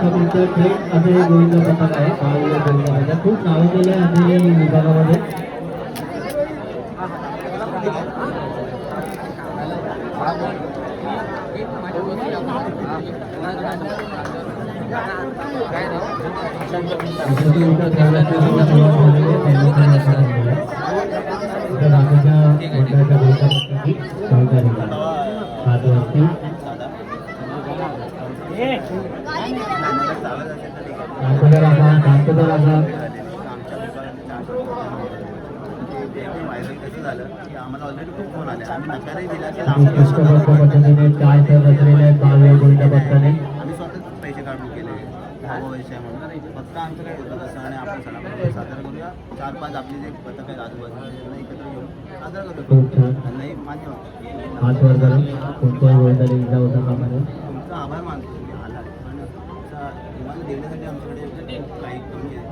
तुमचं थेट असं हे गोविंद पथक आहे. गोविंद खूप नावाजलेलं आहे विभागामध्ये. आम्हाला ऑलरेडी खूप फोन आले. आम्ही नकारही दिला की काय तर रचलेले गोविंद भक्ताने आम्ही स्वतःच पैसे काढून केले विषय म्हणून. फक्त आमचं काय होतं तसं आणि आपण सणाप्रमाणे साजरा करूया. 4-5 आपली जे पथक आहेत आजूबाजूला त्यांना एकत्र घेऊन साजरा करूया. त्यांनाही मान्य होतं. हात वर करून कोणत्याही गोविंदाने इजा होता कामाने. तुमचा आभार मानतो तुम्ही आला. पण तुम्हाला देण्यासाठी आमच्याकडे काही कमी आहे.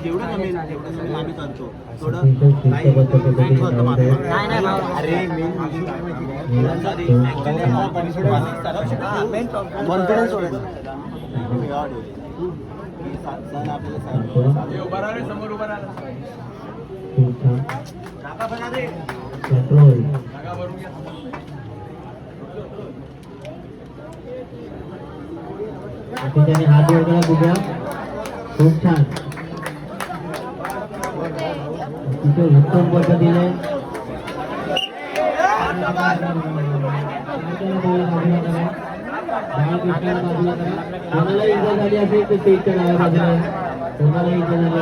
जेवढं कमी आम्ही करतो थोडं काही त्याने हात जोडला बघूया. खूप छान तिथे उत्तम पद्धतीने कोणाला इजा झाली असेल तर ते इच्छा बाजूला कोणाला इजा झाली